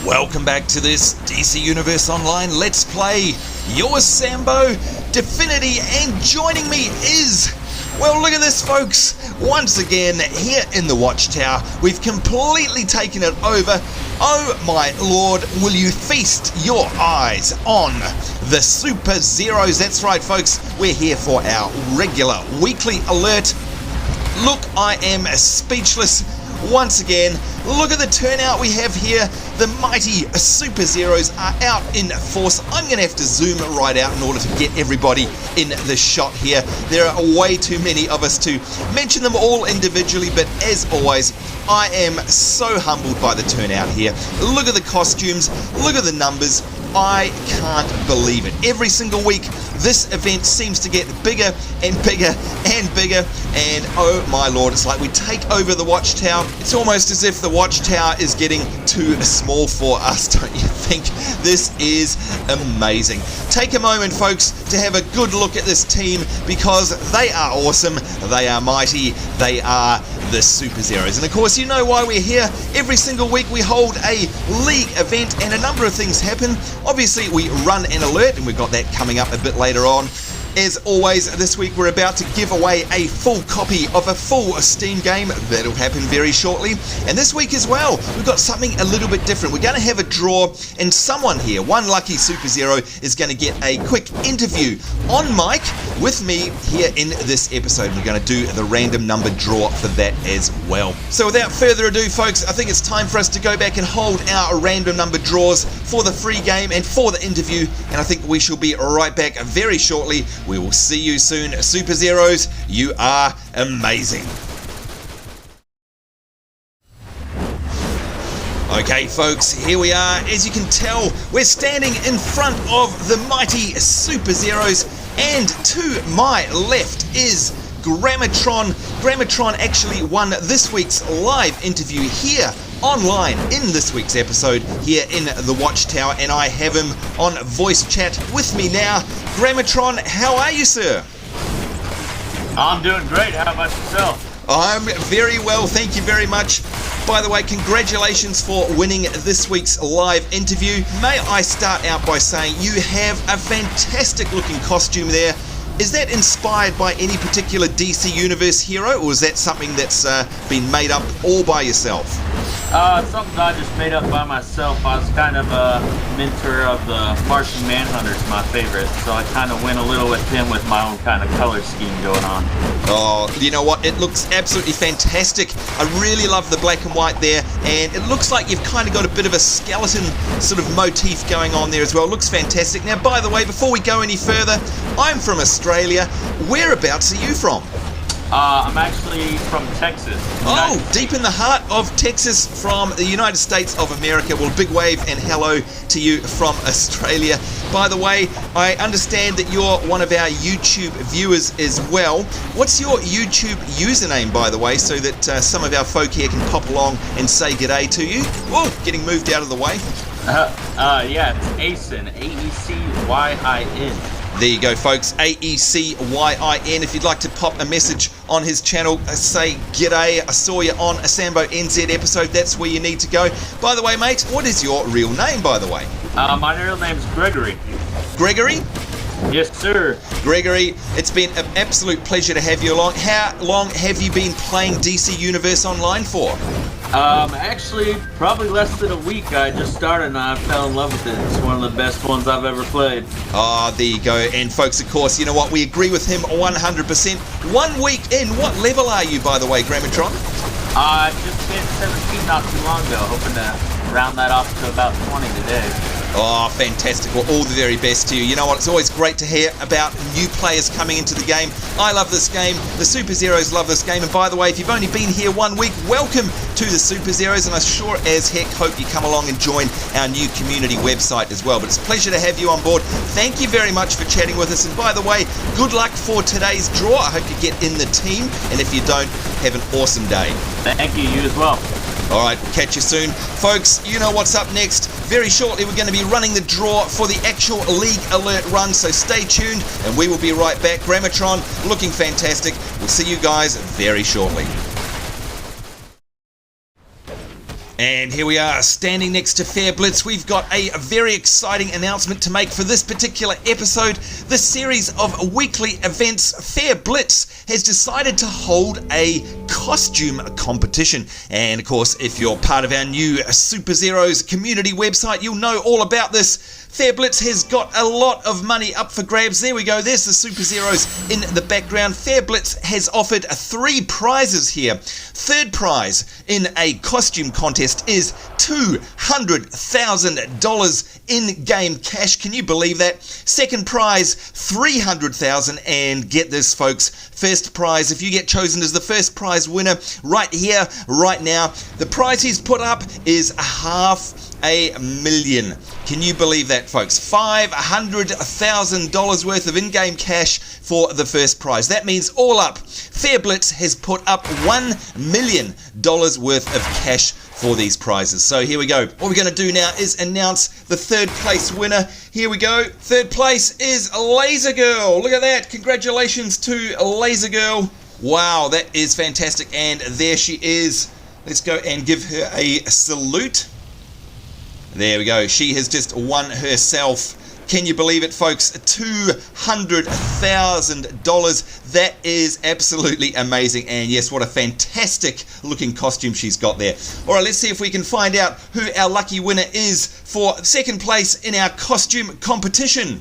Welcome back to this DC Universe Online Let's Play. Yours, Sambo, Definity, and joining me is... well, look at this, folks. Once again, here in the Watchtower, we've completely taken it over. Oh my lord, will you feast your eyes on the Superzeroes? That's right, folks. We're here for our regular weekly alert. Look, I am speechless. Once again, look at the turnout we have here. The Mighty Superzeroes are out in force. I'm going to have to zoom right out in order to get everybody in the shot here. There are way too many of us to mention them all individually, but as always, I am so humbled by the turnout here. Look at the costumes, look at the numbers. I can't believe it. Every single week, this event seems to get bigger and bigger and bigger, and oh my lord, it's like we take over the Watchtower. It's almost as if the Watchtower is getting too small for us, don't you think? This is amazing. Take a moment, folks, to have a good look at this team, because they are awesome, they are mighty, they are the Superzeroes. And of course, you know why we're here. Every single week we hold a league event and a number of things happen. Obviously, we run an alert, and we've got that coming up a bit later on. As always, this week we're about to give away a full copy of a full Steam game. That'll happen very shortly. And this week as well, we've got something a little bit different. We're going to have a draw, and someone here, one lucky Superzero, is going to get a quick interview on mic with me here in this episode. We're going to do the random number draw for that as well. So without further ado, folks, I think it's time for us to go back and hold our random number draws for the free game and for the interview. And I think we shall be right back very shortly. We will see you soon. Superzeroes, you are amazing. Okay, folks, here we are. As you can tell, we're standing in front of the Mighty Superzeroes, and to my left is Grammatron. Grammatron actually won this week's live interview here online in this week's episode here in the Watchtower, and I have him on voice chat with me now. Grammatron, how are you, sir? I'm doing great. How about yourself? I'm very well, thank you very much. By the way, congratulations for winning this week's live interview. May I start out by saying you have a fantastic looking costume there. Is that inspired by any particular DC Universe hero, or is that something that's been made up all by yourself? Something I just made up by myself. I was kind of a mentor of the Martian Manhunter's my favorite, so I kind of went a little with him with my own kind of color scheme going on. Oh, you know what? It looks absolutely fantastic. I really love the black and white there, and it looks like you've kind of got a bit of a skeleton sort of motif going on there as well. It looks fantastic. Now, by the way, before we go any further, I'm from Australia. Whereabouts are you from? I'm actually from Texas. Oh, deep in the heart of Texas from the United States of America. Well, big wave and hello to you from Australia. By the way, I understand that you're one of our YouTube viewers as well. What's your YouTube username, by the way, so that some of our folk here can pop along and say g'day to you? Whoa, getting moved out of the way. Yeah, it's Acyn, A-E-C-Y-I-N. There you go, folks, A-E-C-Y-I-N. If you'd like to pop a message on his channel, say g'day, I saw you on a Sambo NZ episode, that's where you need to go. By the way, mate, what is your real name, by the way? My real name's Gregory. Gregory? Yes, sir. Gregory, it's been an absolute pleasure to have you along. How long have you been playing DC Universe Online for? Actually, probably less than a week. I just started and I fell in love with it. It's one of the best ones I've ever played. Ah, there you go. And folks, of course, you know what? We agree with him 100%. 1 week in. What level are you, by the way, Grammatron? I just hit 17 not too long ago. Hoping to round that off to about 20 today. Oh, fantastic. Well, all the very best to you. You know what? It's always great to hear about new players coming into the game. I love this game. The Superzeroes love this game. And by the way, if you've only been here 1 week, welcome to the Superzeroes. And I sure as heck hope you come along and join our new community website as well. But it's a pleasure to have you on board. Thank you very much for chatting with us. And by the way, good luck for today's draw. I hope you get in the team. And if you don't, have an awesome day. Thank you. You as well. All right, catch you soon. Folks, you know what's up next. Very shortly, we're going to be running the draw for the actual League Alert run, so stay tuned, and we will be right back. Grammatron, looking fantastic. We'll see you guys very shortly. And here we are, standing next to Fair Blitz. We've got a very exciting announcement to make for this particular episode. This series of weekly events, Fair Blitz has decided to hold a costume competition. And of course, if you're part of our new Superzeroes community website, you'll know all about this. Fair Blitz has got a lot of money up for grabs. There we go, there's the Superzeroes in the background. Fair Blitz has offered 3 prizes here. Third prize in a costume contest is $200,000 in-game cash. Can you believe that? Second prize, $300,000, and get this, folks, first prize, if you get chosen as the first prize winner right here, right now, the prize he's put up is $500,000. Can you believe that, folks? $500,000 worth of in-game cash for the first prize. That means all up, Fair Blitz has put up $1 million worth of cash for these prizes. So here we go. What we're going to do now is announce the third place winner. Here we go. Third place is Laser Girl. Look at that. Congratulations to Laser Girl. Wow, that is fantastic. And there she is. Let's go and give her a salute. There we go. She has just won herself. Can you believe it, folks? $200,000. That is absolutely amazing. And yes, what a fantastic looking costume she's got there. All right, let's see if we can find out who our lucky winner is for second place in our costume competition.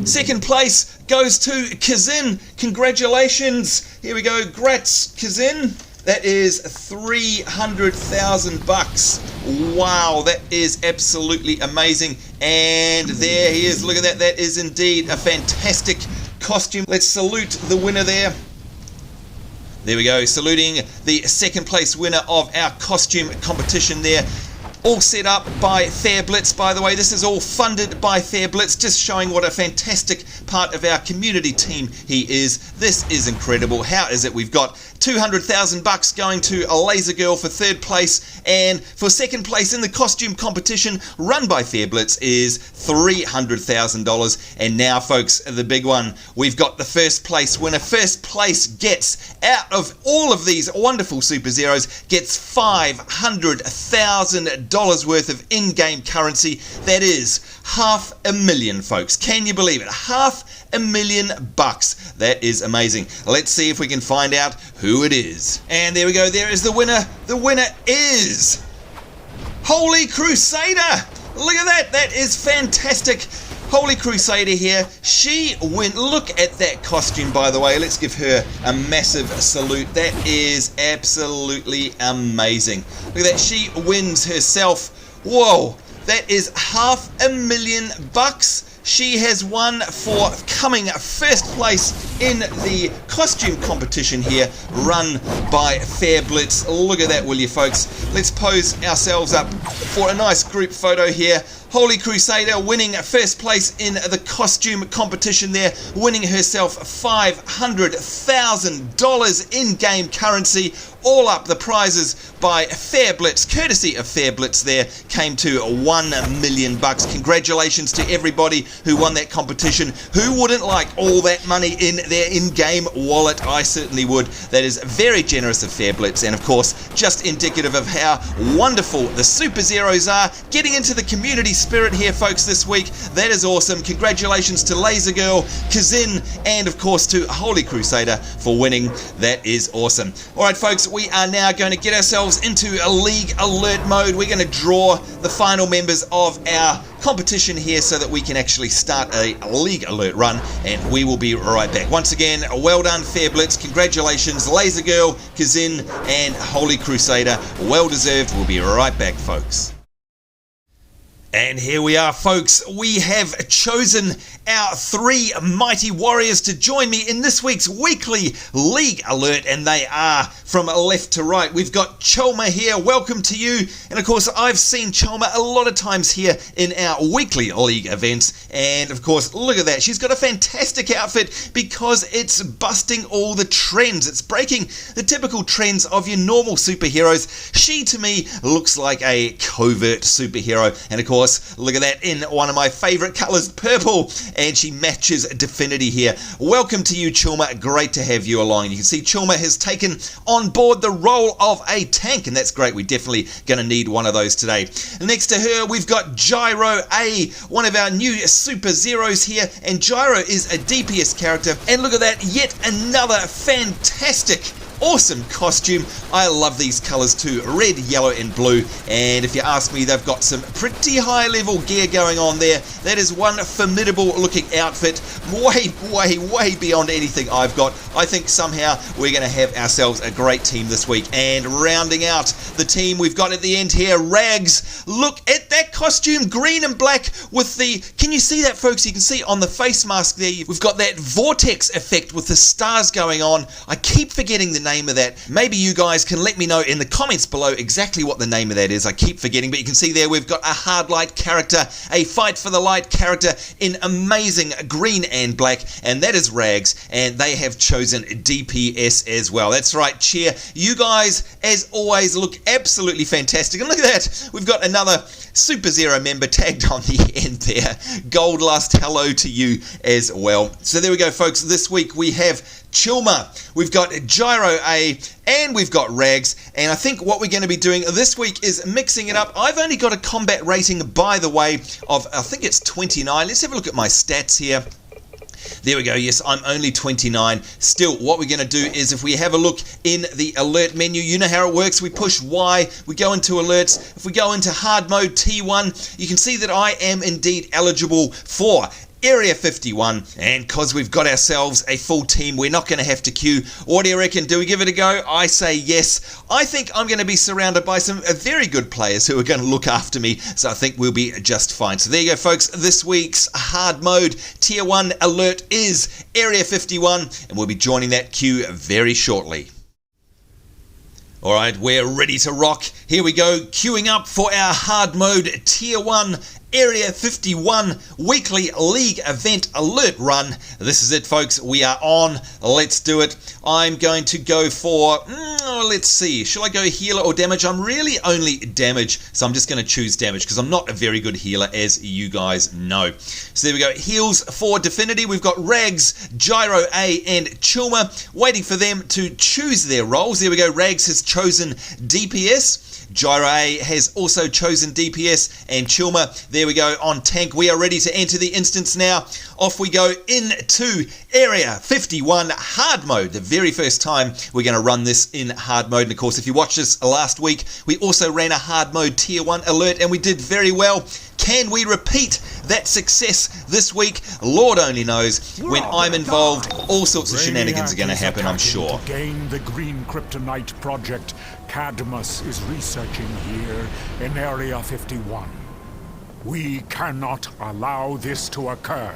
Second place goes to Kazin. Congratulations. Here we go. Grats, Kazin. That is $300,000. Wow, that is absolutely amazing. And there he is. Look at that. That is indeed a fantastic costume. Let's salute the winner there. There we go. Saluting the second place winner of our costume competition there. All set up by Fair Blitz, by the way. This is all funded by Fair Blitz, just showing what a fantastic part of our community team he is. This is incredible. How is it we've got $200,000 going to a Laser Girl for third place, and for second place in the costume competition run by Fair Blitz is $300,000. And now, folks, the big one. We've got the first place winner. First place gets, out of all of these wonderful Superzeroes, gets $500,000 worth of in-game currency. That is $500,000, folks. Can you believe it? $500,000. That is amazing. Let's see if we can find out who it is. And there we go. There is the winner. The winner is Holy Crusader. Look at that. That is fantastic. Holy Crusader here. She went. Look at that costume, by the way. Let's give her a massive salute. That is absolutely amazing. Look at that. She wins herself. Whoa. That is $500,000. She has won for coming first place in the costume competition here, run by Fair Blitz. Look at that, will you, folks? Let's pose ourselves up for a nice group photo here. Holy Crusader winning first place in the costume competition there, winning herself $500,000 in-game currency. All up, the prizes by Fair Blitz, courtesy of Fair Blitz there, came to $1 million. Congratulations to everybody who won that competition. Who wouldn't like all that money in their in-game wallet? I certainly would. That is very generous of Fair Blitz, and of course, just indicative of how wonderful the Superzeroes are. Getting into the community spirit here, folks, this week. That is awesome. Congratulations to Laser Girl, Kazin, and of course to Holy Crusader for winning. That is awesome. All right, folks, we are now going to get ourselves into a League Alert mode. We're going to draw the final members of our competition here so that we can actually start a League Alert run, and we will be right back. Once again, well done, Fair Blitz. Congratulations, Laser Girl, Kazin, and Holy Crusader. Well deserved. We'll be right back, folks. And here we are, folks. We have chosen our 3 mighty warriors to join me in this week's weekly League Alert, and they are from left to right. We've got Chulma here. Welcome to you. And of course, I've seen Chulma a lot of times here in our weekly League events. And of course, look at that. She's got a fantastic outfit because it's busting all the trends. It's breaking the typical trends of your normal superheroes. She, to me, looks like a covert superhero. And of course, course, look at that, in one of my favorite colors, purple, and she matches Definity here. Welcome to you, Chulma. Great to have you along. You can see Chulma has taken on board the role of a tank, and that's great. We're definitely going to need one of those today. Next to her, we've got JairoA, one of our new Superzeroes here, and Jairo is a DPS character, and look at that, yet another fantastic, awesome costume. I love these colors too, red, yellow and blue, and if you ask me, they've got some pretty high level gear going on there. That is one formidable looking outfit, way beyond anything I've got. I think somehow we're going to have ourselves a great team this week. And rounding out the team we've got at the end here, Raggz. Look at that costume, green and black with the, can you see that, folks? You can see on the face mask there, we've got that vortex effect with the stars going on. I keep forgetting the name of that. Maybe you guys can let me know in the comments below exactly what the name of that is. I keep forgetting, but you can see there we've got a hard light character, a fight for the light character in amazing green and black, and that is Raggz, and they have chosen DPS as well. That's right, Cheer. You guys, as always, look absolutely fantastic, and look at that, we've got another Superzero member tagged on the end there. Gold Lust, hello to you as well. So there we go, folks. This week we have Chulma, we've got JairoA, and we've got Raggz, and I think what we're going to be doing this week is mixing it up. I've only got a combat rating, by the way, of, I think it's 29. Let's have a look at my stats here. There we go, yes, I'm only 29. Still, what we're going to do is, if we have a look in the alert menu, you know how it works. We push Y, we go into alerts. If we go into hard mode T1, you can see that I am indeed eligible for Area 51, and because we've got ourselves a full team, we're not going to have to queue. What do you reckon? Do we give it a go? I say yes. I think I'm going to be surrounded by some very good players who are going to look after me, so I think we'll be just fine. So there you go, folks. This week's hard mode Tier 1 alert is Area 51, and we'll be joining that queue very shortly. Alright, we're ready to rock. Here we go, queuing up for our hard mode Tier 1 Area 51 weekly league event alert run. This is it, folks. We are on. Let's do it. I'm going to go for, let's see, shall I go healer or damage? I'm really only damage, so I'm just going to choose damage because I'm not a very good healer, as you guys know. So there we go. Heals for Definity. We've got Raggz, JairoA, and Chulma, waiting for them to choose their roles. There we go. Raggz has chosen DPS. JairoA has also chosen DPS, and Chulma, there we go, on tank. We are ready to enter the instance now. Off we go into Area 51 hard mode. The very first time we're going to run this in hard mode. And of course, if you watched this last week, we also ran a hard mode Tier 1 alert, and we did very well. Can we repeat that success this week? Lord only knows. When I'm involved, all sorts of shenanigans are going to happen, I'm sure. To gain the green Kryptonite project, Cadmus is researching here in Area 51. We cannot allow this to occur.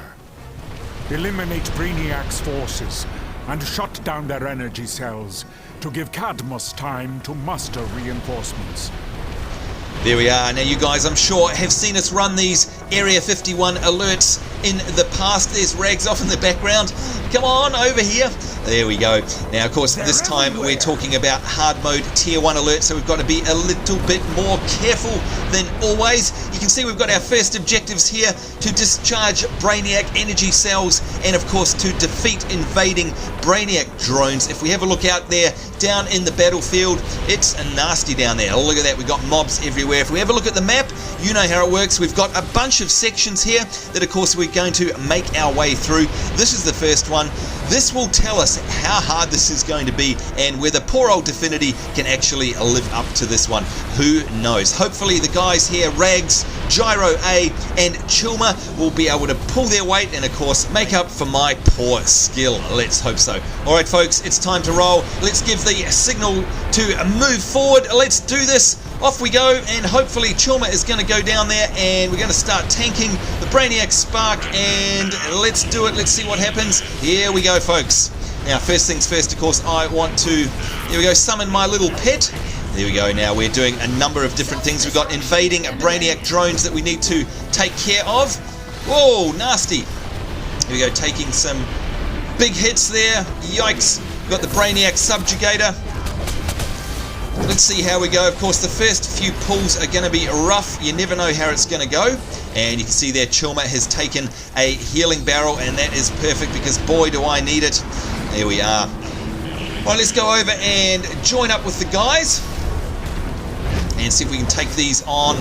Eliminate Brainiac's forces and shut down their energy cells to give Cadmus time to muster reinforcements. There we are. Now you guys, I'm sure, have seen us run these Area 51 alerts in the past. There's Raggz off in the background. Come on, over here. There we go. Now, of course, this time we're talking about hard mode Tier 1 alert, so we've got to be a little bit more careful than always. You can see we've got our first objectives here: to discharge Brainiac energy cells, and of course to defeat invading Brainiac drones. If we have a look out there down in the battlefield, it's nasty down there. Look at that, we've got mobs everywhere. If we have a look at the map, you know how it works. We've got a bunch of sections here that of course we're going to make our way through. This is the first one. This will tell us how hard this is going to be, and whether poor old Definity can actually live up to this one. Who knows? Hopefully the guys here, Raggz, JairoA, and Chulma, will be able to pull their weight and of course make up for my poor skill. Let's hope so. Alright folks, it's time to roll. Let's give the signal to move forward. Let's do this. Off we go, and hopefully Chulma is going to go down there, and we're going to start tanking the Brainiac Spark, and let's do it. Let's see what happens. Here we go, folks. Now, first things first, of course, I want to, here we go, summon my little pet. There we go. Now we're doing a number of different things. We've got invading Brainiac drones that we need to take care of. Whoa, nasty. Here we go, taking some big hits there. Yikes. We've got the Brainiac Subjugator. Let's see how we go. Of course, the first few pulls are going to be rough. You never know how it's going to go. And you can see there Chulma has taken a healing barrel, and that is perfect because boy do I need it. There we are. Right, let's go over and join up with the guys and see if we can take these on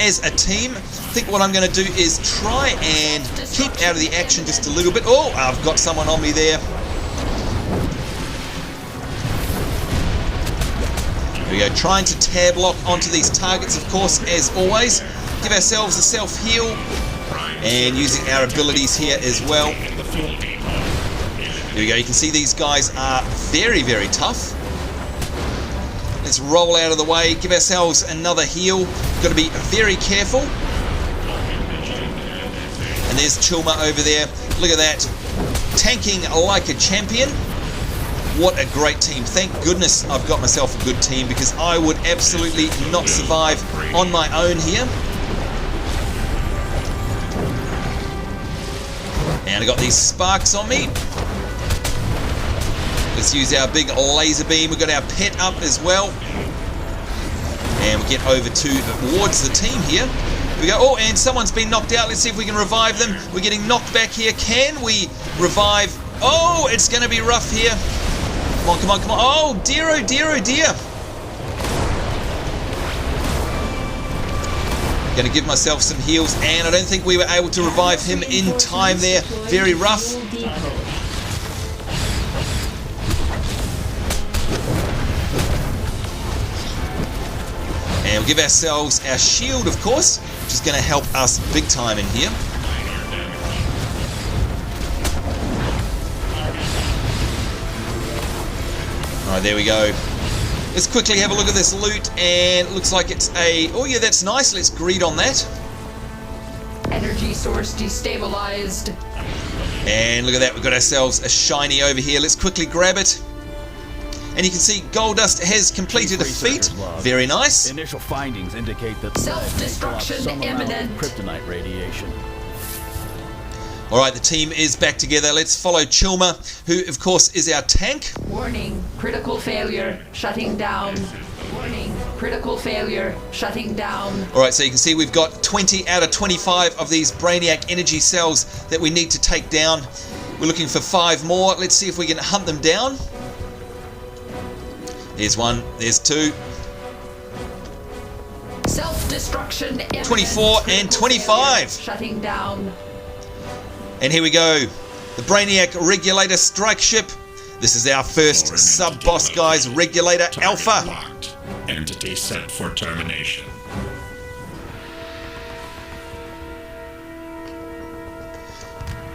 as a team. I think what I'm going to do is try and keep out of the action just a little bit. Oh, I've got someone on me there. There we go, trying to tab lock onto these targets, of course, as always. Give ourselves a self-heal and using our abilities here as well. There we go, you can see these guys are very, very tough. Let's roll out of the way, give ourselves another heal. Got to be very careful. And there's Chulma over there. Look at that, tanking like a champion. What a great team. Thank goodness I've got myself a good team because I would absolutely not survive on my own here. And I got these sparks on me. Let's use our big laser beam. We've got our pet up as well. And we get over towards the team here. Here we go. Oh, and someone's been knocked out. Let's see if we can revive them. We're getting knocked back here. Can we revive? Oh, it's going to be rough here. Come on, come on, come on. Oh, dear, oh dear, oh dear. Gonna give myself some heals, and I don't think we were able to revive him in time there. Very rough. And we'll give ourselves our shield, of course, which is gonna help us big time in here. Alright, there we go. Let's quickly have a look at this loot, and it looks like it's a... Oh yeah, that's nice. Let's greed on that. Energy source destabilized. And look at that, we've got ourselves a shiny over here. Let's quickly grab it. And you can see Goldust has completed a feat. Very nice. Initial findings indicate that self-destruction imminent. Kryptonite radiation. Alright, the team is back together. Let's follow Chulma, who of course is our tank. Warning, critical failure, shutting down. Warning, critical failure, shutting down. Alright, so you can see we've got 20 out of 25 of these Brainiac energy cells that we need to take down. We're looking for 5 more. Let's see if we can hunt them down. There's 1, there's 2. Self-destruction imminent. 24 and 25. Shutting down. And here we go, the Brainiac Regulator strike ship. This is our first sub-boss, guys, Regulator Alpha. Locked. Entity set for termination.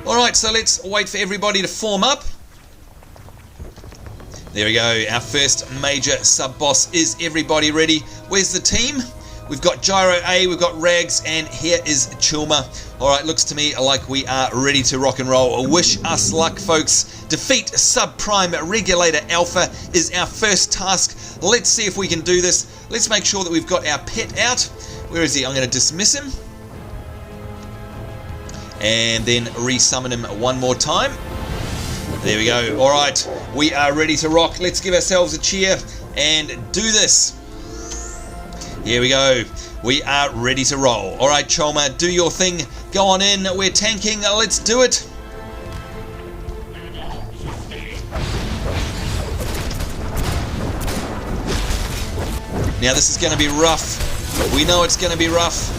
Alright, so let's wait for everybody to form up. There we go, our first major sub-boss. Is everybody ready? Where's the team? We've got JairoA, we've got Raggz, and here is Chulma. Alright, looks to me like we are ready to rock and roll. Wish us luck, folks. Defeat Subprime Regulator Alpha is our first task. Let's see if we can do this. Let's make sure that we've got our pet out. Where is he? I'm going to dismiss him. And then resummon him one more time. There we go. Alright, we are ready to rock. Let's give ourselves a cheer and do this. Here we go. We are ready to roll. Alright, Chulma, do your thing. Go on in. We're tanking. Let's do it. Now this is going to be rough. We know it's going to be rough.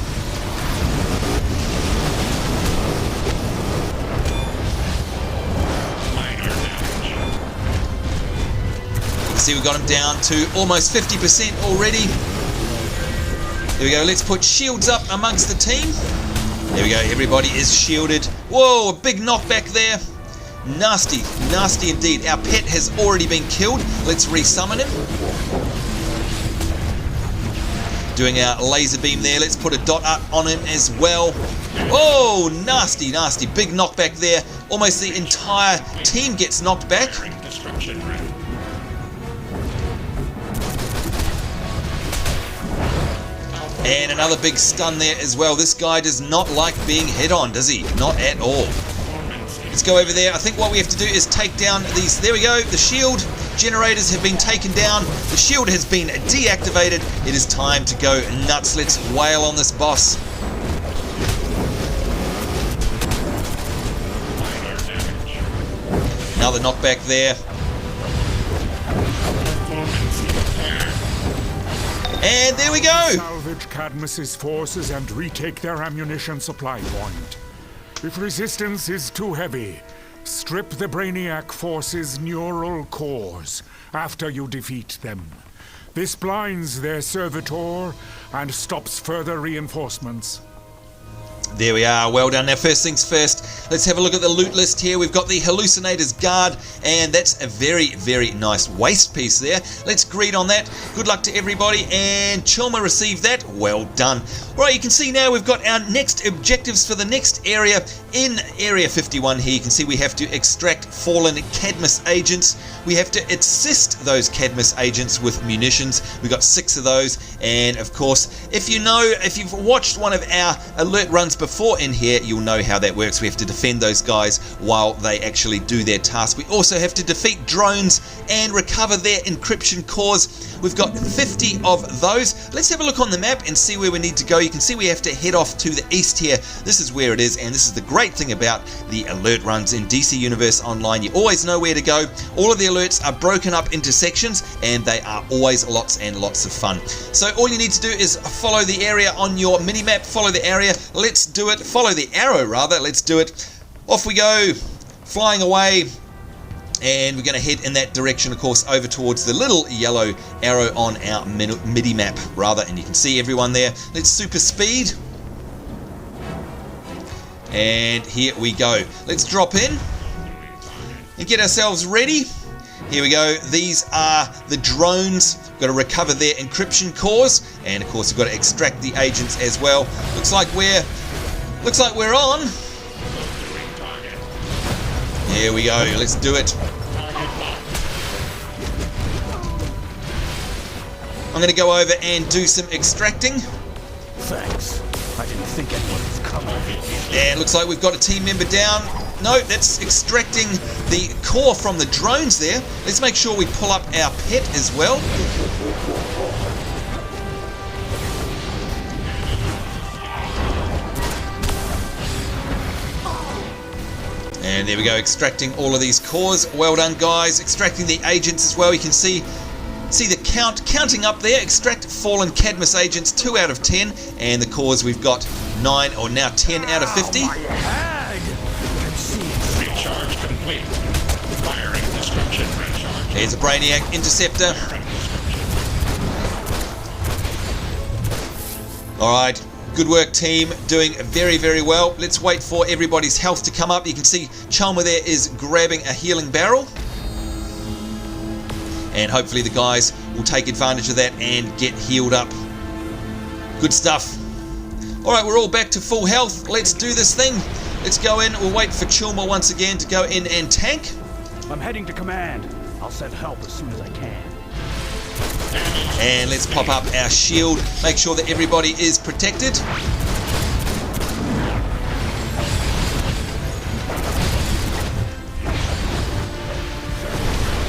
See, we got him down to almost 50% already. There we go. Let's put shields up amongst the team. There we go. Everybody is shielded. Whoa, a big knockback there. Nasty, nasty indeed. Our pet has already been killed. Let's resummon him. Doing our laser beam there. Let's put a dot up on him as well. Oh, nasty, nasty. Big knockback there. Almost the entire team gets knocked back. And another big stun there as well. This guy does not like being hit on, does he? Not at all. Let's go over there. I think what we have to do is take down these. There we go, the shield. generators have been taken down. The shield has been deactivated. It is time to go nuts. Let's wail on this boss. Another knockback there. And there we go! Salvage Cadmus's forces and retake their ammunition supply point. If resistance is too heavy, strip the Brainiac forces' neural cores after you defeat them. This blinds their Servitor and stops further reinforcements. There we are, well done. Now first things first, let's have a look at the loot list here. We've got the Hallucinator's Guard, and that's a very, very nice waist piece there. Let's greet on that. Good luck to everybody, and Chulma received that. Well done. Alright, you can see now we've got our next objectives for the next area in Area 51 here. You can see we have to extract fallen Cadmus Agents. We have to assist those Cadmus Agents with munitions. We've got 6 of those, and of course, if you've watched one of our alert runs before in here, you'll know how that works. We have to defend those guys while they actually do their task. We also have to defeat drones and recover their encryption cores. We've got 50 of those. Let's have a look on the map and see where we need to go. You can see we have to head off to the east here. This is where it is, and this is the great thing about the alert runs in DC Universe Online. You always know where to go. All of the alerts are broken up into sections, and they are always lots and lots of fun. So all you need to do is follow the area on your mini-map, follow the area. Let's do it. Follow the arrow, rather. Let's do it. Off we go, flying away. And we're going to head in that direction, of course, over towards the little yellow arrow on our mini-map, rather. And you can see everyone there. Let's super speed. And here we go. Let's drop in and get ourselves ready. Here we go. These are the drones. We've got to recover their encryption cores. And, of course, we've got to extract the agents as well. Looks like we're on. Here we go. Let's do it. I'm going to go over and do some extracting. Thanks. I didn't think anyone was coming. And looks like we've got a team member down. No, that's extracting the core from the drones there. Let's make sure we pull up our pet as well. And there we go, extracting all of these cores. Well done, guys. Extracting the agents as well. You can see the counting up there. Extract fallen Cadmus Agents, 2 out of 10. And the cores, we've got 9 or now 10 out of 50. Recharge complete. Firing destruction recharge. There's a Brainiac Interceptor. Alright. Good work, team. Doing very, very well. Let's wait for everybody's health to come up. You can see Chulma there is grabbing a healing barrel. And hopefully the guys will take advantage of that and get healed up. Good stuff. Alright, we're all back to full health. Let's do this thing. Let's go in. We'll wait for Chulma once again to go in and tank. I'm heading to command. I'll send help as soon as I can. And let's pop up our shield. Make sure that everybody is protected.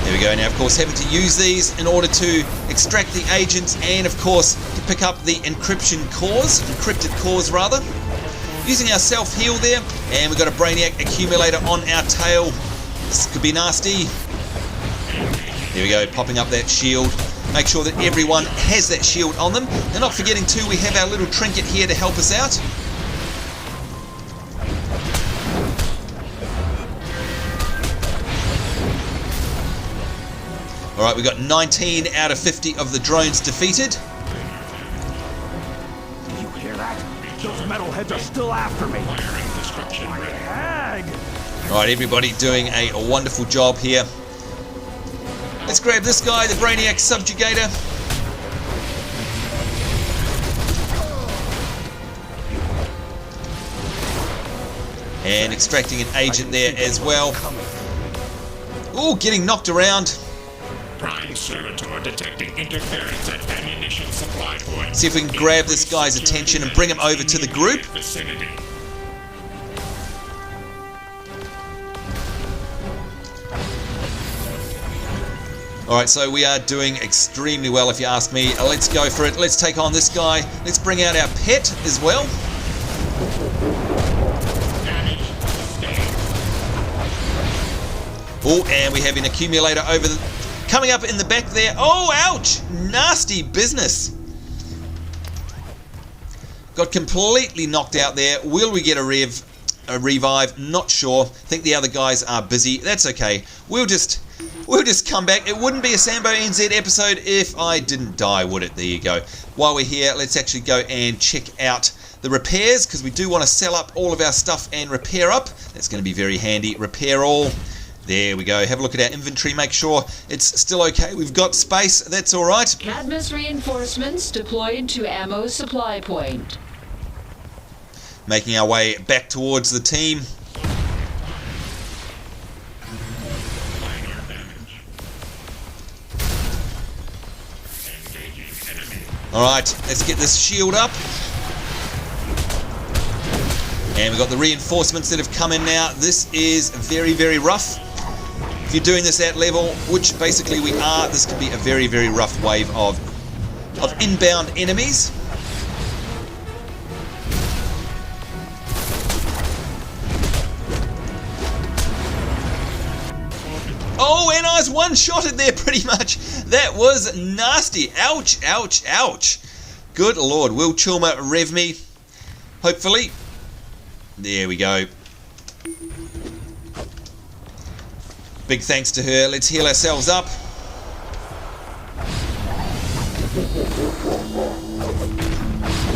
There we go. Now, of course, having to use these in order to extract the agents and, of course, to pick up the encrypted cores, rather. Using our self-heal there, and we've got a Brainiac accumulator on our tail. This could be nasty. There we go, popping up that shield. Make sure that everyone has that shield on them. And not forgetting too, we have our little trinket here to help us out. Alright, we got 19 out of 50 of the drones defeated. You hear that? Those metalheads are still after me. Alright, everybody doing a wonderful job here. Let's grab this guy, the Brainiac Subjugator. And extracting an agent there as well. Ooh, getting knocked around. Prime Servitor detecting interference at ammunition supply point. See if we can grab this guy's attention and bring him over to the group. Vicinity. Alright, so we are doing extremely well if you ask me. Let's go for it. Let's take on this guy. Let's bring out our pet as well. Oh, and we have an accumulator over coming up in the back there. Oh, ouch! Nasty business. Got completely knocked out there. Will we get a revive? Not sure. I think the other guys are busy. That's okay. We'll just come back. It wouldn't be a Sambo NZ episode if I didn't die, would it? There you go. While we're here, let's actually go and check out the repairs, because we do want to sell up all of our stuff and repair up. That's going to be very handy. Repair all. There we go. Have a look at our inventory. Make sure it's still okay. We've got space. That's all right. Cadmus reinforcements deployed to ammo supply point. Making our way back towards the team. Alright, let's get this shield up. And we've got the reinforcements that have come in now. This is very, very rough. If you're doing this at level, which basically we are, this could be a very, very rough wave of inbound enemies. Oh, and I was one-shotted there pretty much. That was nasty. Ouch, ouch, ouch. Good lord. Will Chulma rev me? Hopefully. There we go. Big thanks to her. Let's heal ourselves up.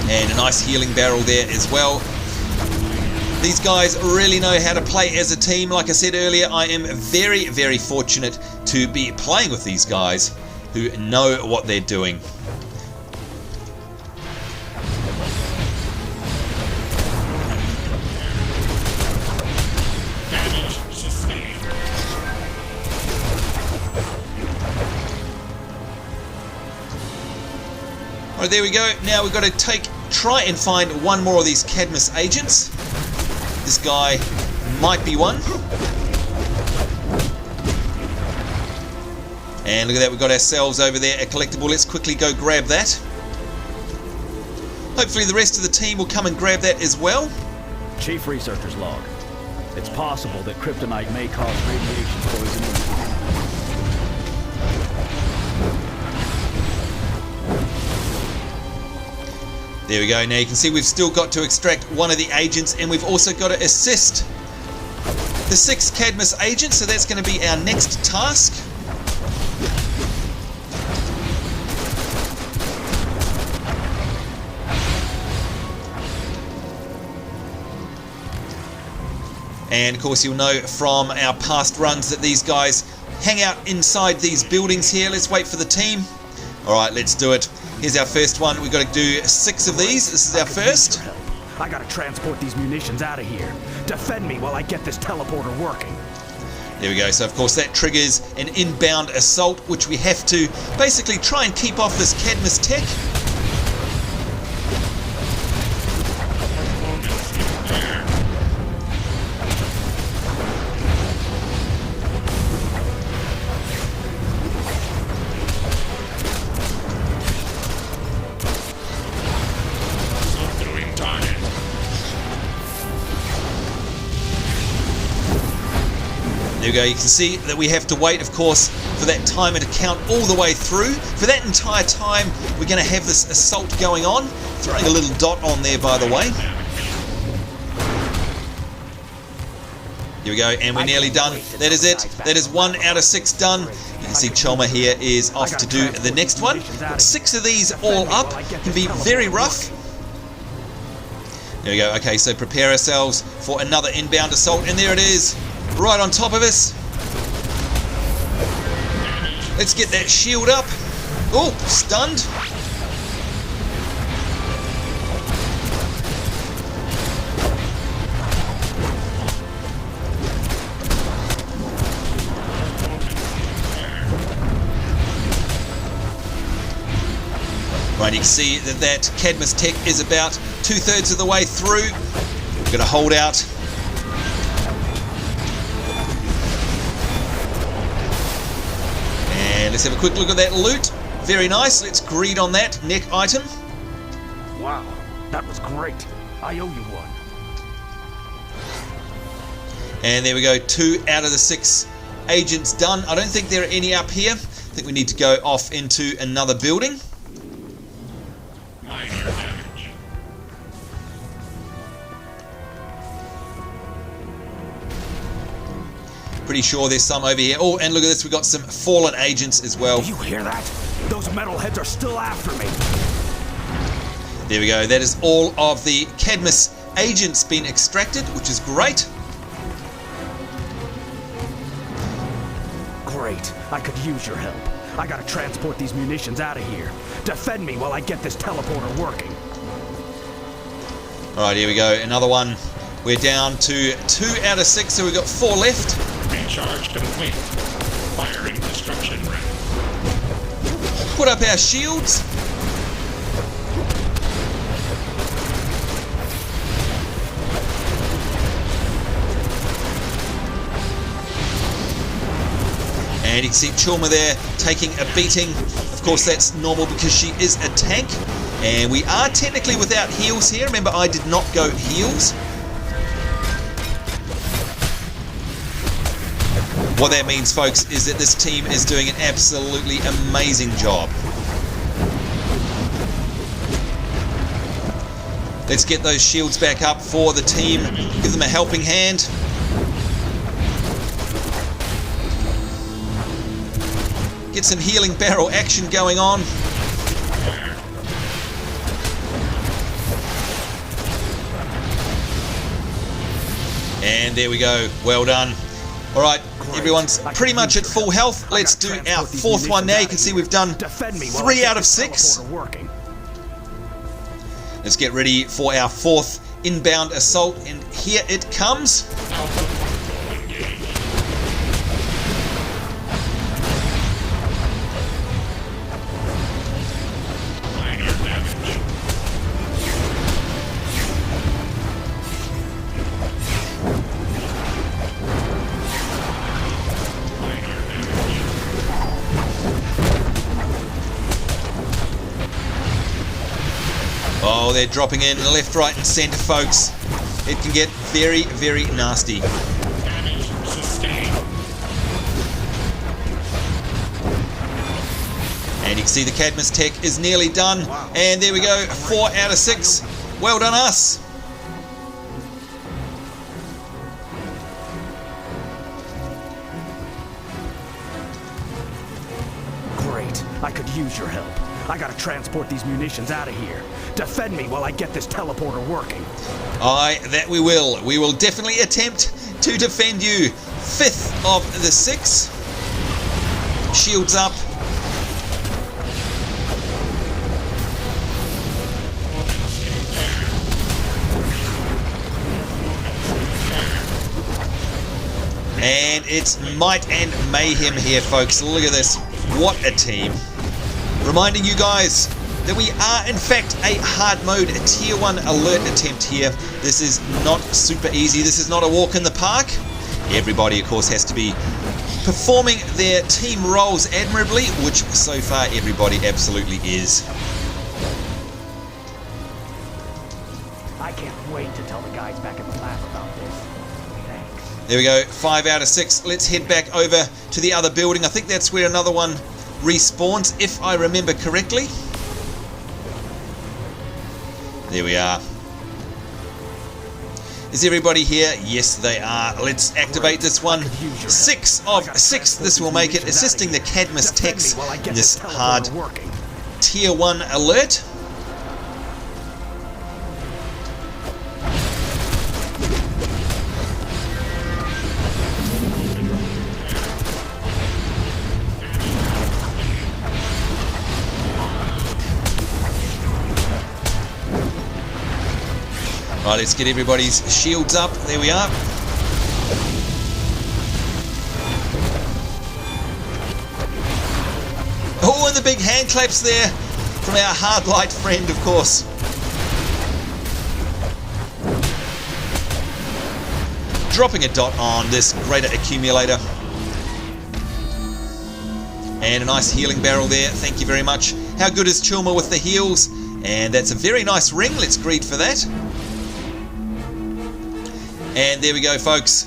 And a nice healing barrel there as well. These guys really know how to play as a team. Like I said earlier, I am very, very fortunate to be playing with these guys who know what they're doing. Alright, there we go. Now we've got to try and find one more of these Cadmus agents. This guy might be one. And look at that, we've got ourselves over there a collectible. Let's quickly go grab that. Hopefully the rest of the team will come and grab that as well. Chief Researcher's log. It's possible that Kryptonite may cause radiation poisoning. There we go. Now you can see we've still got to extract one of the agents, and we've also got to assist the 6 Cadmus agents, so that's going to be our next task. And of course you'll know from our past runs that these guys hang out inside these buildings here. Let's wait for the team. Alright, let's do it. Here's our first one. We've got to do 6 of these. This is our first. I gotta transport these munitions out of here. Defend me while I get this teleporter working. There we go. So of course that triggers an inbound assault, which we have to basically try and keep off this Cadmus tech. There we go, you can see that we have to wait, of course, for that timer to count all the way through. For that entire time, we're going to have this assault going on. Throwing a little dot on there, by the way. Here we go, and we're nearly done. That is it. That is 1 out of 6 done. You can see Chulma here is off to do the next one. 6 of these all up can be very rough. There we go. Okay, so prepare ourselves for another inbound assault, and there it is. Right on top of us. Let's get that shield up. Oh, stunned. Right, you can see that Cadmus tech is about 2/3 of the way through. We're going to hold out. Let's have a quick look at that loot. Very nice. Let's greed on that neck item. Wow, that was great. I owe you one. And there we go. 2 out of the 6 agents done. I don't think there are any up here. I think we need to go off into another building. Minor damage. Pretty sure there's some over here. Oh, and look at this. We've got some fallen agents as well. Do you hear that? Those metalheads are still after me. There we go. That is all of the Cadmus agents being extracted, which is great. Great. I could use your help. I gotta transport these munitions out of here. Defend me while I get this teleporter working. Alright, here we go. Another one. We're down to 2 out of 6, so we've got 4 left. Recharge complete. Firing destruction ring. Put up our shields. And you can see Chulma there taking a beating. Of course, that's normal because she is a tank. And we are technically without heals here. Remember, I did not go heals. What that means, folks, is that this team is doing an absolutely amazing job. Let's get those shields back up for the team. Give them a helping hand. Get some healing barrel action going on. And there we go. Well done. All right, everyone's pretty much at full health. Let's do our 4th one now. You can see we've done 3 out of 6. Let's get ready for our 4th inbound assault. And here it comes. Oh, they're dropping in left, right, and centre, folks. It can get very, very nasty. Damage sustained. And you can see the Cadmus tech is nearly done. And there we go, 4 out of 6. Well done, us. Great. I could use your help. I gotta transport these munitions out of here. Defend me while I get this teleporter working. Aye, that we will. We will definitely attempt to defend you. 5th of the 6. Shields up. And it's might and mayhem here, folks. Look at this. What a team. Reminding you guys that we are in fact a hard mode tier 1 alert attempt here. This is not super easy. This is not a walk in the park. Everybody, of course, has to be performing their team roles admirably, which so far everybody absolutely is. I can't wait to tell the guys back at the lab about this. Thanks. There we go, 5 out of 6. Let's head back over to the other building. I think that's where another one respawns, if I remember correctly. There we are. Is everybody here? Yes, they are. Let's activate this one. 6 of 6. This will make it. Assisting the Cadmus techs in this hard tier 1 alert. Right, let's get everybody's shields up. There we are. Oh, and the big hand claps there from our hard light friend, of course. Dropping a dot on this greater accumulator. And a nice healing barrel there, thank you very much. How good is Chulma with the heals? And that's a very nice ring, let's greed for that. And there we go, folks.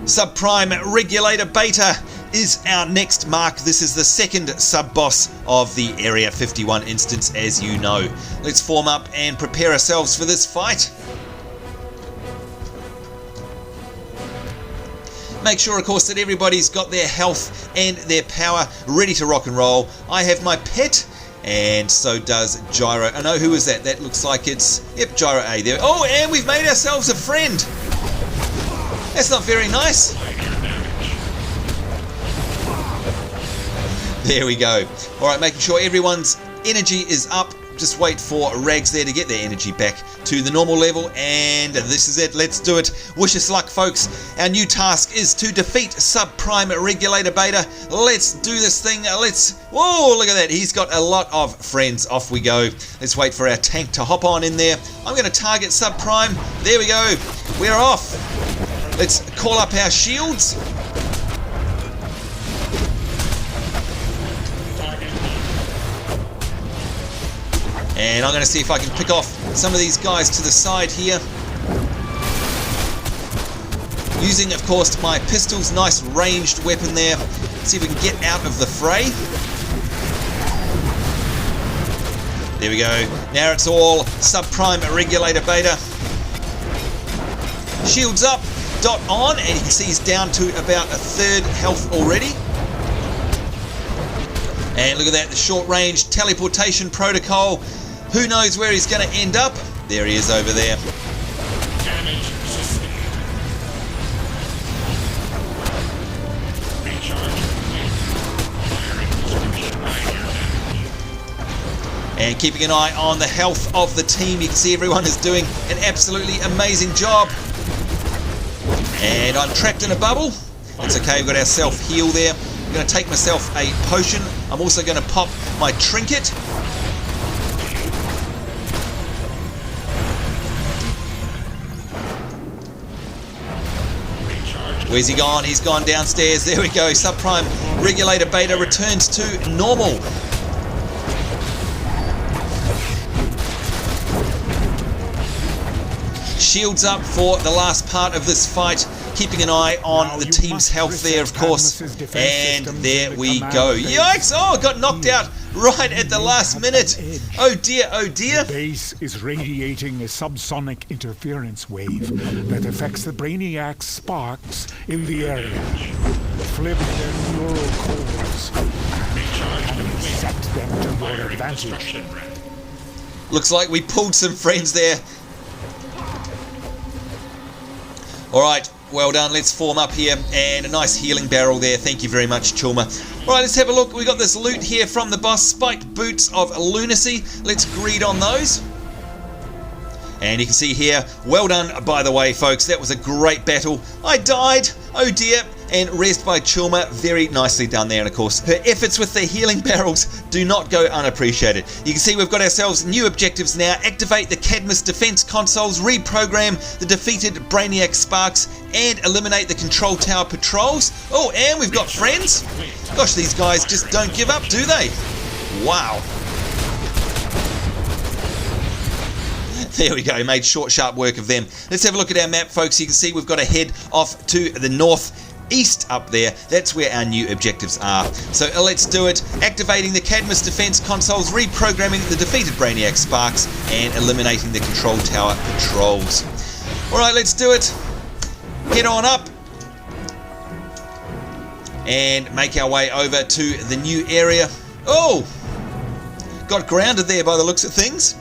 Subprime Regulator Beta is our next mark. This is the second sub-boss of the Area 51 instance, as you know. Let's form up and prepare ourselves for this fight. Make sure, of course, that everybody's got their health and their power ready to rock and roll. I have my pet, and so does Jairo. I know, who is that? That looks like it's, yep, JairoA there. Oh, and we've made ourselves a friend. That's not very nice. There we go. Alright, making sure everyone's energy is up. Just wait for Raggz there to get their energy back to the normal level, and this is it. Let's do it. Wish us luck, folks. Our new task is to defeat Subprime Regulator Beta. Let's do this thing. Whoa, look at that. He's got a lot of friends. Off we go. Let's wait for our tank to hop on in there. I'm going to target Subprime. There we go. We're off. Let's call up our shields. And I'm going to see if I can pick off some of these guys to the side here. Using, of course, my pistols. Nice ranged weapon there. See if we can get out of the fray. There we go. Now it's all Subprime Regulator Beta. Shields up, dot on, and you can see he's down to about a third health already. And look at that, the short range teleportation protocol. Who knows where he's going to end up? There he is over there. Damage sustained. Recharge. And keeping an eye on the health of the team. You can see everyone is doing an absolutely amazing job. And I'm trapped in a bubble. It's okay, we've got our self-heal there. I'm going to take myself a potion. I'm also going to pop my trinket. Where's he gone? He's gone downstairs. There we go. Subprime Regulator Beta returns to normal. Shields up for the last part of this fight. Keeping an eye on the team's health there, of course. And there we go. Yikes! Oh, got knocked out right at the last minute. Oh dear, oh dear. The base is radiating a subsonic interference wave that affects the Brainiac sparks in the area. Flip their neural cores and set them to your advantage. Looks like we pulled some friends there. Alright, well done. Let's form up here. And a nice healing barrel there. Thank you very much, Chulma. Alright, let's have a look. We got this loot here from the boss. Spiked Boots of Lunacy. Let's greed on those. And you can see here, well done, by the way, folks. That was a great battle. I died. Oh dear. And rezzed by Chulma, very nicely done there. And of course, her efforts with the healing barrels do not go unappreciated. You can see we've got ourselves new objectives now. Activate the Cadmus defense consoles, reprogram the defeated Brainiac sparks, and eliminate the control tower patrols. Oh, and we've got friends. Gosh, these guys just don't give up, do they? Wow. There we go, made short, sharp work of them. Let's have a look at our map, folks. You can see we've got to head off to the northeast up there. That's where our new objectives are. So let's do it. Activating the Cadmus defense consoles, reprogramming the defeated Brainiac sparks, and eliminating the control tower patrols. Alright, let's do it. Head on up. And make our way over to the new area. Oh! Got grounded there by the looks of things.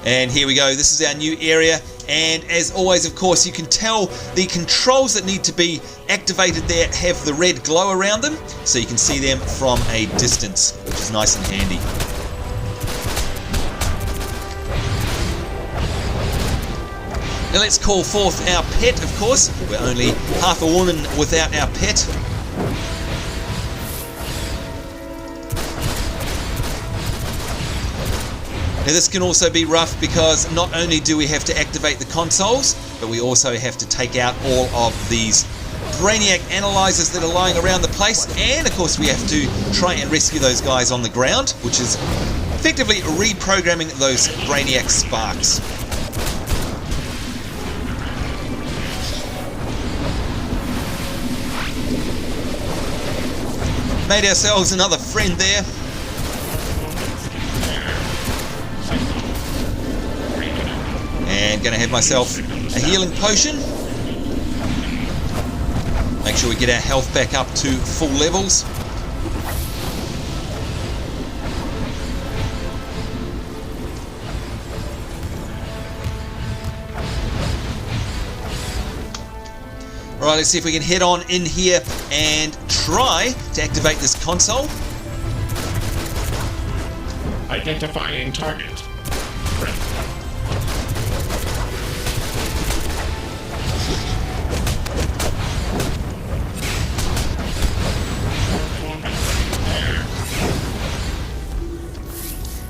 And here we go, this is our new area, and as always, of course, you can tell the controls that need to be activated there have the red glow around them, so you can see them from a distance, which is nice and handy. Now let's call forth our pet, of course. We're only half a woman without our pet. Now this can also be rough because not only do we have to activate the consoles, but we also have to take out all of these Brainiac analyzers that are lying around the place, and of course we have to try and rescue those guys on the ground, which is effectively reprogramming those Brainiac sparks. Made ourselves another friend there. And gonna have myself a healing potion. Make sure we get our health back up to full levels. Alright, let's see if we can head on in here and try to activate this console. Identifying target.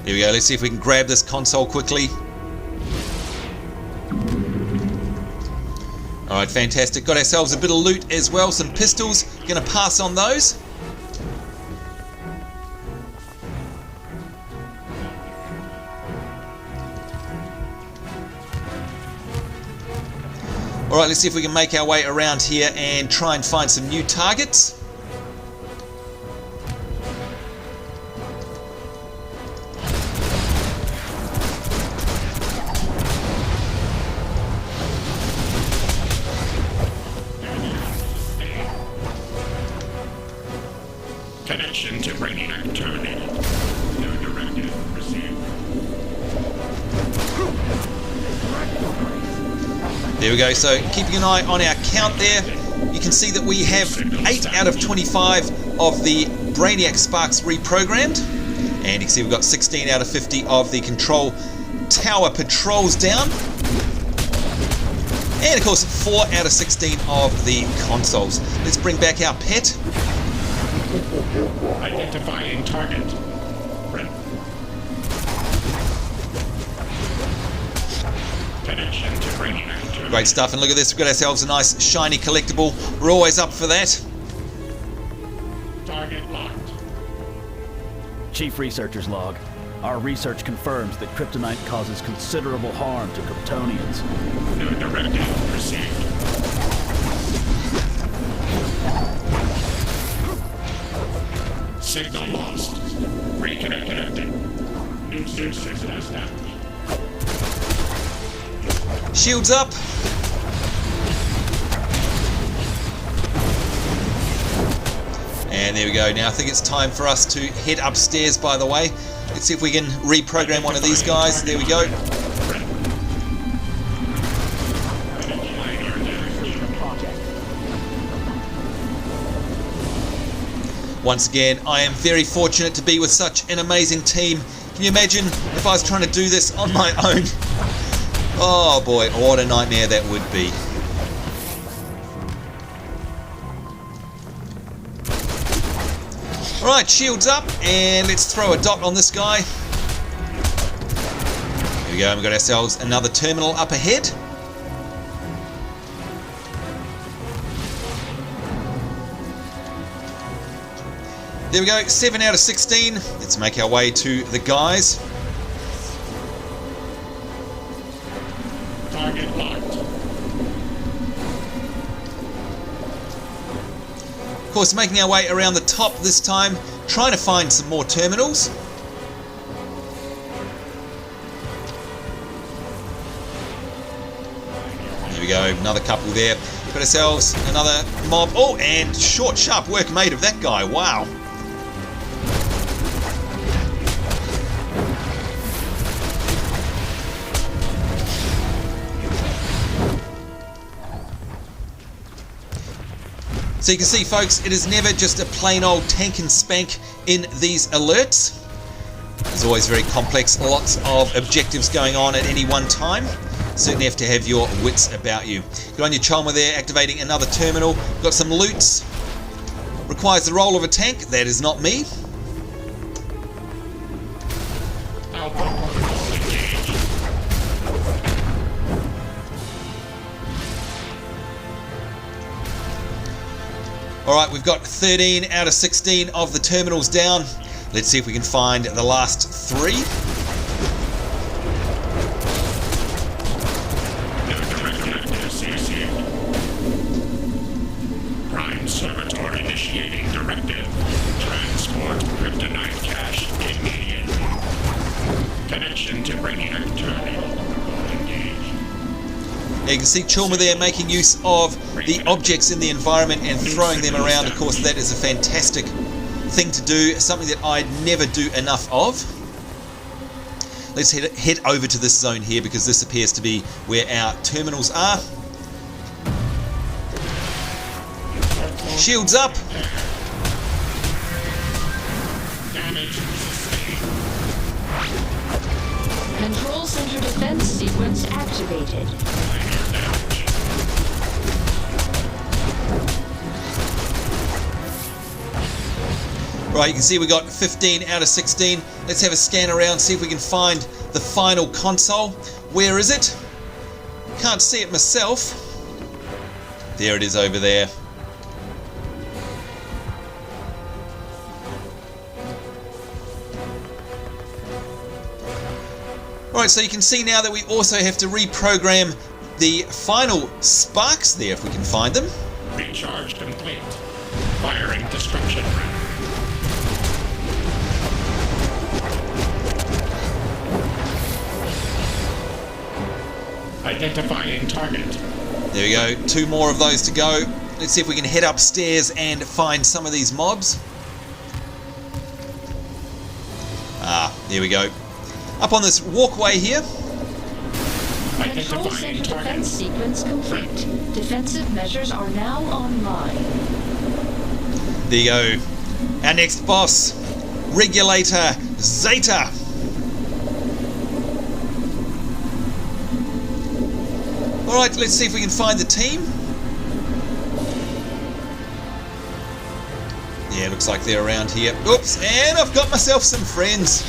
Here we go, let's see if we can grab this console quickly. Alright, fantastic. Got ourselves a bit of loot as well, some pistols. Gonna pass on those. Alright, let's see if we can make our way around here and try and find some new targets. Connection to Brainiac terminated. No directive received. There we go, so keeping an eye on our count there, you can see that we have 8 out of 25 of the Brainiac sparks reprogrammed, and you can see we've got 16 out of 50 of the control tower patrols down, and of course 4 out of 16 of the consoles. Let's bring back our pet. Identifying target. Connection to Brainiac. Great stuff, and look at this, we've got ourselves a nice shiny collectible. We're always up for that. Target locked. Chief Researcher's log. Our research confirms that Kryptonite causes considerable harm to Kryptonians. No directive received. Signal lost. Reconnecting. New system established. Shields up. And there we go. Now I think it's time for us to head upstairs, by the way. Let's see if we can reprogram one of these guys. There we go. Once again, I am very fortunate to be with such an amazing team. Can you imagine if I was trying to do this on my own? Oh boy, what a nightmare that would be. Alright, shields up, and let's throw a dot on this guy. Here we go, and we've got ourselves another terminal up ahead. There we go, 7 out of 16. Let's make our way to the guys. Target locked. Of course, making our way around the top this time, trying to find some more terminals. There we go, another couple there. Got ourselves another mob. Oh, and short, sharp work made of that guy. Wow. So you can see, folks, it is never just a plain old tank and spank in these alerts. There's always very complex, lots of objectives going on at any one time. Certainly have to have your wits about you. Good on your Chulma there, activating another terminal. Got some loots. Requires the role of a tank. That is not me. Alpha. Alright, we've got 13 out of 16 of the terminals down. Let's see if we can find the last 3. Prime Servitor initiating directive. Transport Kryptonite cache immediately. Connection to Brainiac Drones. Engaged. Now you can see Chulma there making use of the objects in the environment and throwing them around. Of course, that is a fantastic thing to do, something that I'd never do enough of. Let's head over to this zone here, because this appears to be where our terminals are. Shields up. Control center defense sequence activated. Right, you can see we got 15 out of 16. Let's have a scan around, see if we can find the final console. Where is it? Can't see it myself. There it is over there. Alright, so you can see now that we also have to reprogram the final sparks there, if we can find them. Recharge complete. Firing destruction round. Identifying target. There we go, 2 more of those to go. Let's see if we can head upstairs and find some of these mobs. Ah, here we go. Up on this walkway here. Control center defense sequence complete. Defensive measures are now online. There you go. Our next boss, Regulator Zeta. Alright, let's see if we can find the team. Yeah, looks like they're around here. Oops, and I've got myself some friends.